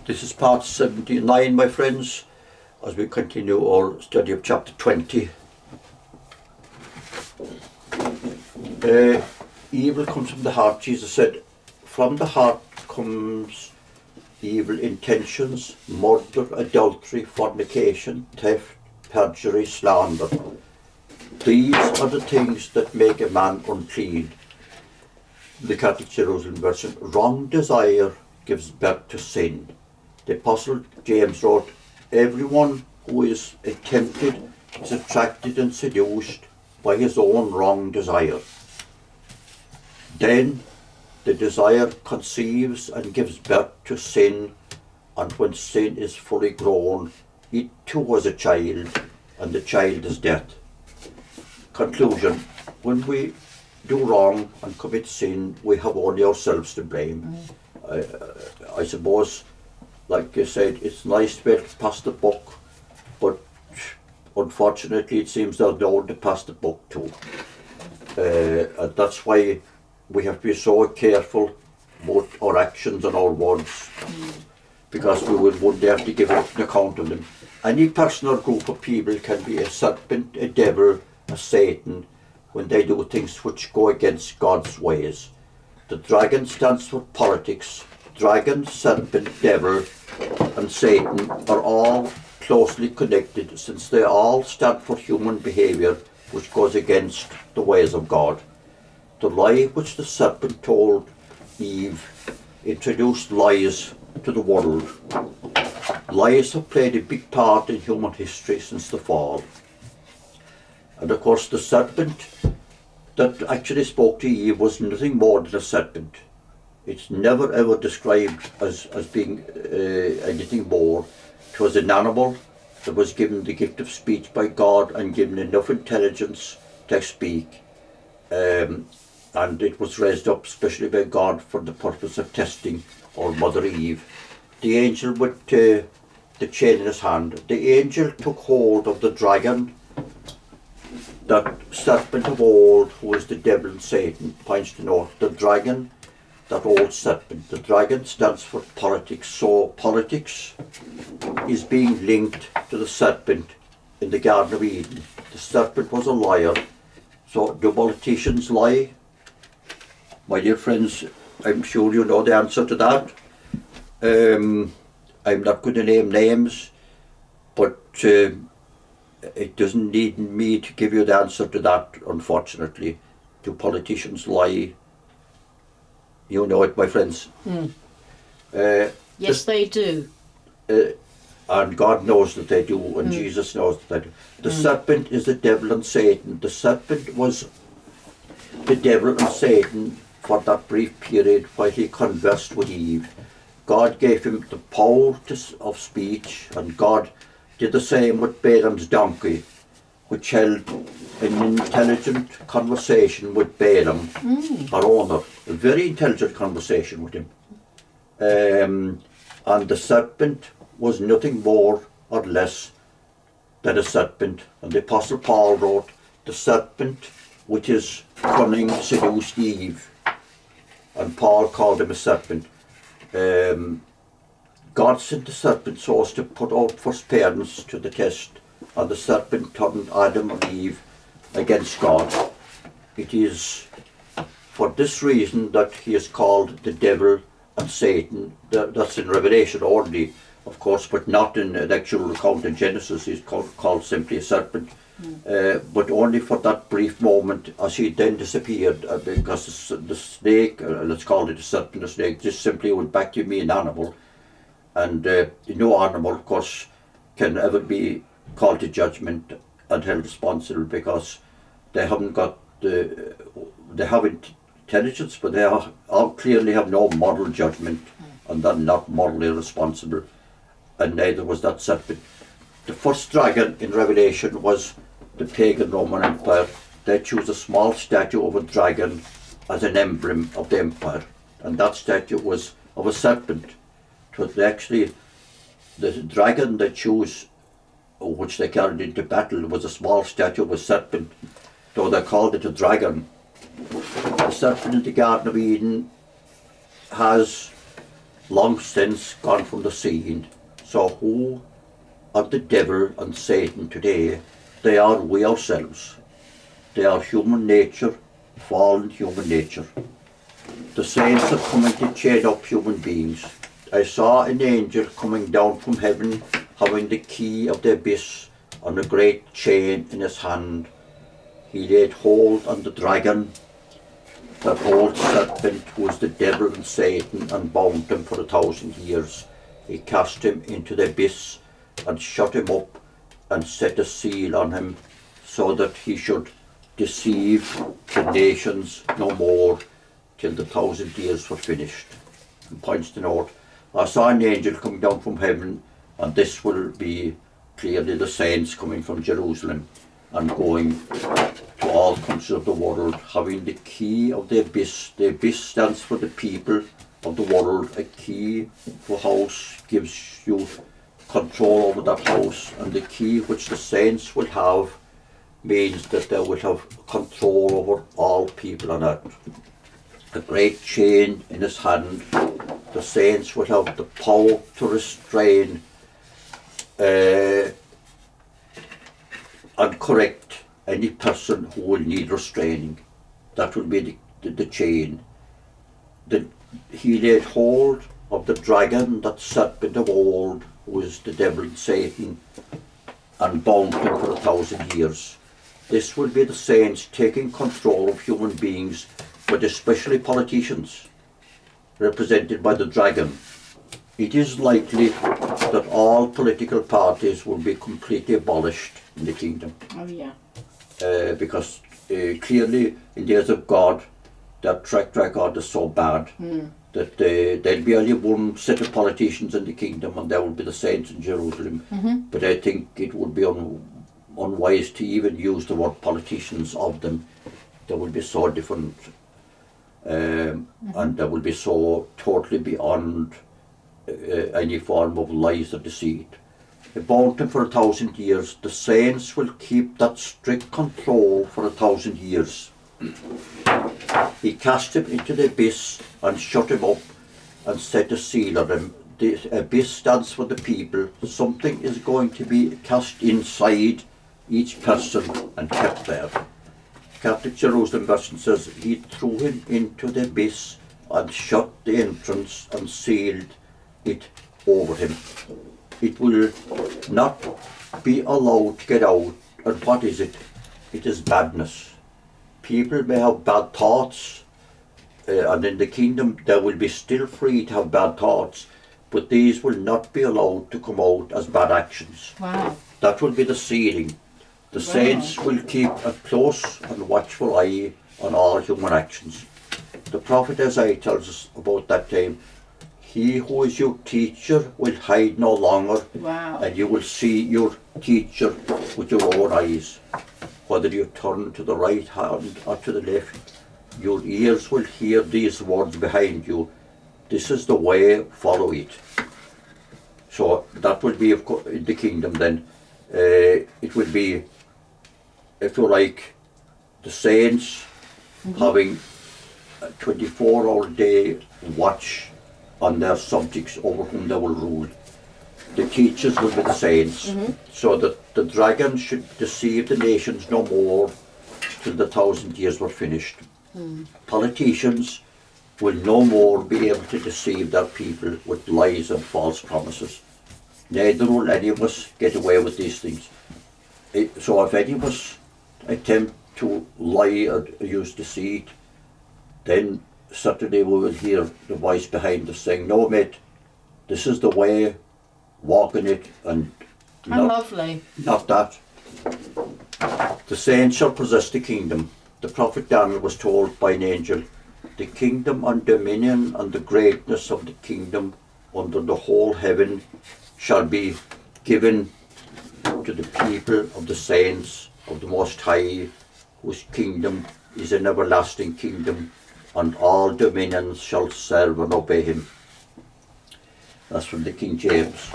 This is part 79, my friends, as we continue our study of chapter 20. Evil comes from the heart. Jesus said, from the heart comes evil intentions, murder, adultery, fornication, theft, perjury, slander. These are the things that make a man unclean. The Catholic Jerusalem version, wrong desire gives birth to sin. The Apostle James wrote, everyone who is tempted is attracted and seduced by his own wrong desire. Then the desire conceives and gives birth to sin, and when sin is fully grown, it too is a child, and the child is death. Conclusion, when we do wrong and commit sin, we have only ourselves to blame. I suppose, like you said, it's nice to be able to pass the buck, but unfortunately it seems there's no one to pass the buck to. And that's why we have to be so careful about our actions and our words, because we will one day have to give up an account of them. Any person or group of people can be a serpent, a devil, a Satan, when they do things which go against God's ways. The dragon stands for politics. Dragon, serpent, devil and Satan are all closely connected, since they all stand for human behaviour which goes against the ways of God. The lie which the serpent told Eve introduced lies to the world. Lies have played a big part in human history since the fall. And of course the serpent that actually spoke to Eve was nothing more than a serpent. It's never ever described as being anything more. It was an animal that was given the gift of speech by God and given enough intelligence to speak. And it was raised up specially by God for the purpose of testing our Mother Eve. The angel with the chain in his hand. The angel took hold of the dragon, that serpent of old, who is the devil and Satan, points to north. The dragon, that old serpent. The dragon stands for politics. So politics is being linked to the serpent in the Garden of Eden. The serpent was a liar. So do politicians lie? My dear friends, I'm sure you know the answer to that. I'm not going to name names, but it doesn't need me to give you the answer to that, unfortunately. Do politicians lie? You know it, my friends. Yes, they do. And God knows that they do, and Jesus knows that they do. The serpent is the devil and Satan. The serpent was the devil and Satan for that brief period while he conversed with Eve. God gave him the power of speech, and God did the same with Balaam's donkey, which held an intelligent conversation with Balaam, her owner. A very intelligent conversation with him. And the serpent was nothing more or less than a serpent. And the Apostle Paul wrote, the serpent with his cunning seduced Eve. And Paul called him a serpent. God sent the serpent so as to put out first parents to the test, and the serpent turned Adam and Eve against God. It is for this reason that he is called the devil and Satan. That's in Revelation only, of course, but not in an actual account in Genesis. He's called simply a serpent. But only for that brief moment, as he then disappeared, because the snake, let's call it a serpent, a snake, just simply went back to being an animal. And no animal, of course, can ever be called to judgment and held responsible, because they haven't got they have intelligence, but they all clearly have no moral judgment, and they're not morally responsible, and neither was that serpent. The first dragon in Revelation was the pagan Roman Empire. They chose a small statue of a dragon as an emblem of the empire, and that statue was of a serpent. It was actually the dragon they chose, which they carried into battle, was a small statue of a serpent, though they called it a dragon. The serpent in the Garden of Eden has long since gone from the scene. So who are the devil and Satan today? They are we ourselves. They are human nature, fallen human nature. The saints are coming to chain up human beings. I saw an angel coming down from heaven, having the key of the abyss on a great chain in his hand. He laid hold on the dragon, that old serpent who was the devil and Satan, and bound him for 1,000 years. He cast him into the abyss and shut him up and set a seal on him, so that he should deceive the nations no more till the 1,000 years were finished. And points to note, I saw an angel coming down from heaven, and this will be clearly the saints coming from Jerusalem and going to all countries of the world, having the key of the abyss. The abyss stands for the people of the world. A key for a house gives you control over that house, and the key which the saints will have means that they will have control over all people on earth. A great chain in his hand. The saints will have the power to restrain and correct any person who will need restraining. That will be the chain. He laid hold of the dragon, that serpent of old, who is the devil and Satan, and bound him for 1,000 years. This will be the saints taking control of human beings, but especially politicians, represented by the dragon. It is likely that all political parties will be completely abolished in the kingdom. Oh yeah. Because clearly in the days of God, their track record is so bad that there'll be only one set of politicians in the kingdom, and there will be the saints in Jerusalem. But I think it would be unwise to even use the word politicians of them. They will be so different, and they will be so totally beyond any form of lies or deceit. Bound him for 1,000 years. The saints will keep that strict control for 1,000 years. He cast him into the abyss and shut him up and set a seal on him. The abyss stands for the people. Something is going to be cast inside each person and kept there. Catholic Jerusalem version says he threw him into the abyss and shut the entrance and sealed it over him. It will not be allowed to get out. And what is it? It is badness. People may have bad thoughts, and in the kingdom they will be still free to have bad thoughts, but these will not be allowed to come out as bad actions. Wow. That will be the sealing. The saints will keep a close and watchful eye on all human actions. The prophet Isaiah tells us about that time, he who is your teacher will hide no longer, and you will see your teacher with your own eyes. Whether you turn to the right hand or to the left, your ears will hear these words behind you. This is the way, follow it. So that will be, of course, in the kingdom then. It will be, if you like, the saints having a 24-hour day watch on their subjects over whom they will rule. The teachers will be the saints, so that the dragon should deceive the nations no more till the 1,000 years were finished. Politicians will no more be able to deceive their people with lies and false promises. Neither will any of us get away with these things. So if any of us attempt to lie or use deceit, then certainly we will hear the voice behind us saying, no mate, this is the way, walk in it, and lovely. Not that. The saints shall possess the kingdom. The prophet Daniel was told by an angel, the kingdom and dominion and the greatness of the kingdom under the whole heaven shall be given to the people of the saints of the Most High, whose kingdom is an everlasting kingdom, and all dominions shall serve and obey him. That's from the King James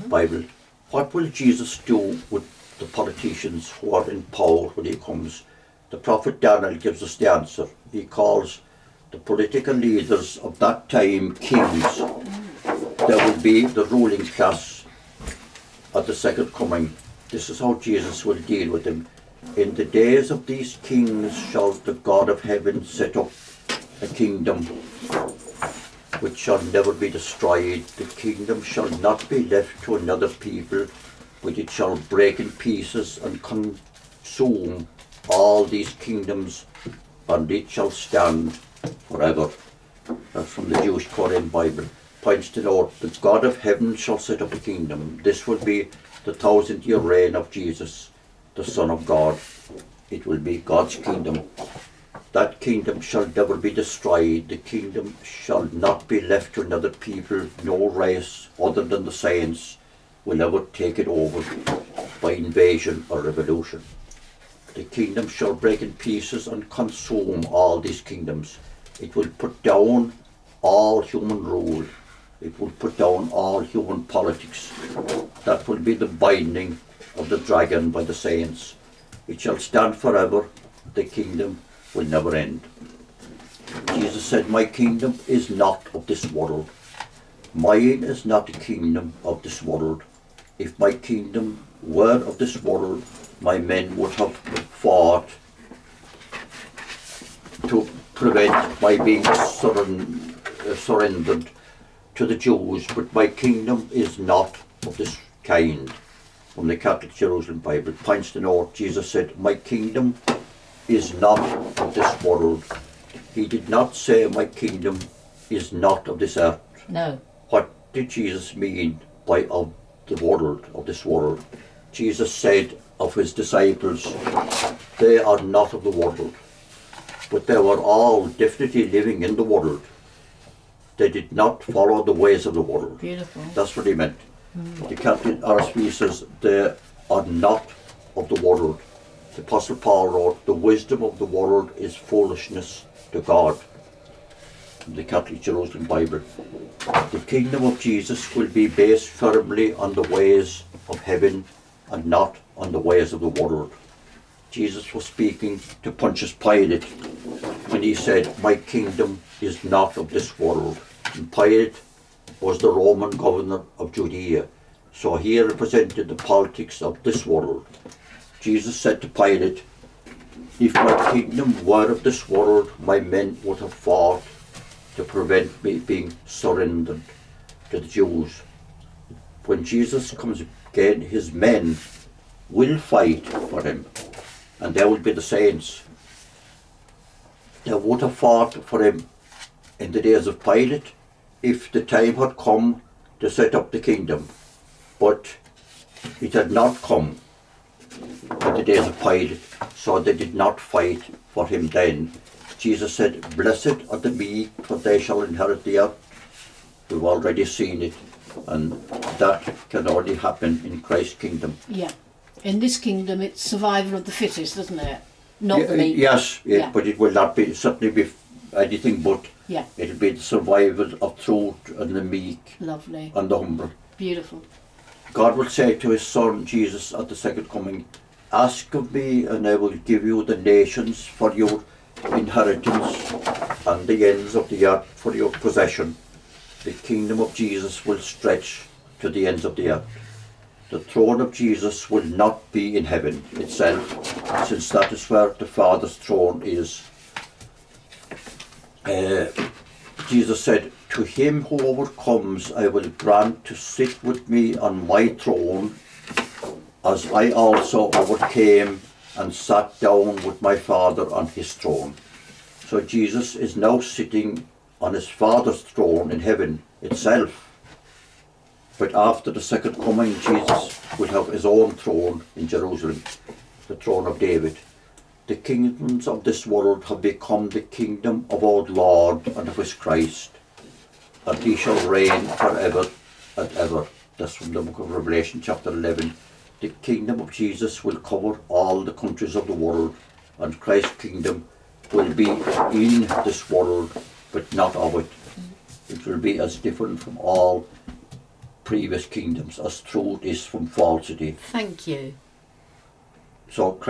Bible. What will Jesus do with the politicians who are in power when he comes? The prophet Daniel gives us the answer. He calls the political leaders of that time kings, there will be the ruling class at the second coming. This is how Jesus will deal with them. In the days of these kings shall the God of heaven set up a kingdom which shall never be destroyed. The kingdom shall not be left to another people, but it shall break in pieces and consume all these kingdoms, and it shall stand forever. That's from the Jewish Koran Bible. Points to note, the God of heaven shall set up a kingdom. This will be the 1,000-year reign of Jesus, the Son of God. It will be God's kingdom. That kingdom shall never be destroyed. The kingdom shall not be left to another people. No race other than the saints will ever take it over by invasion or revolution. The kingdom shall break in pieces and consume all these kingdoms. It will put down all human rule. It will put down all human politics. That will be the binding of the dragon by the saints. It shall stand forever. The kingdom will never end. Jesus said, my kingdom is not of this world. Mine is not the kingdom of this world. If my kingdom were of this world, my men would have fought to prevent my being surrendered to the Jews, but my kingdom is not of this kind. From the Catholic Jerusalem Bible, points to note, Jesus said, my kingdom is not of this world. He did not say my kingdom is not of this earth. No. What did Jesus mean by of the world, of this world? Jesus said of his disciples, they are not of the world, but they were all definitely living in the world. They did not follow the ways of the world. Beautiful. That's what he meant. The Catholic RSV says they are not of the world. The Apostle Paul wrote, the wisdom of the world is foolishness to God. The Catholic Jerusalem Bible. The kingdom of Jesus will be based firmly on the ways of heaven and not on the ways of the world. Jesus was speaking to Pontius Pilate when he said, my kingdom is not of this world. And Pilate was the Roman governor of Judea, so he represented the politics of this world. Jesus said to Pilate, if my kingdom were of this world, my men would have fought to prevent me being surrendered to the Jews. When Jesus comes again, his men will fight for him, and they will be the saints. They would have fought for him in the days of Pilate if the time had come to set up the kingdom, but it had not come in the days of Pilate, so they did not fight for him then. Jesus said, blessed are the meek, for they shall inherit the earth. We've already seen it, and that can only happen in Christ's kingdom. Yeah. In this kingdom, it's survival of the fittest, doesn't it? Not the meek. Yes, yeah, but it will not be certainly be anything but. Yeah. It'll be the survival of truth and the meek. Lovely. And the humble. Beautiful. God will say to his Son Jesus at the second coming, ask of me and I will give you the nations for your inheritance and the ends of the earth for your possession. The kingdom of Jesus will stretch to the ends of the earth. The throne of Jesus will not be in heaven itself, since that is where the Father's throne is. Jesus said, to him who overcomes I will grant to sit with me on my throne, as I also overcame and sat down with my Father on his throne. So Jesus is now sitting on his Father's throne in heaven itself. But after the second coming, Jesus will have his own throne in Jerusalem, the throne of David. The kingdoms of this world have become the kingdom of our Lord and of his Christ, and he shall reign forever and ever. That's from the book of Revelation chapter 11. The kingdom of Jesus will cover all the countries of the world, and Christ's kingdom will be in this world, but not of it. It will be as different from all previous kingdoms as truth is from falsity. Thank you. So Christ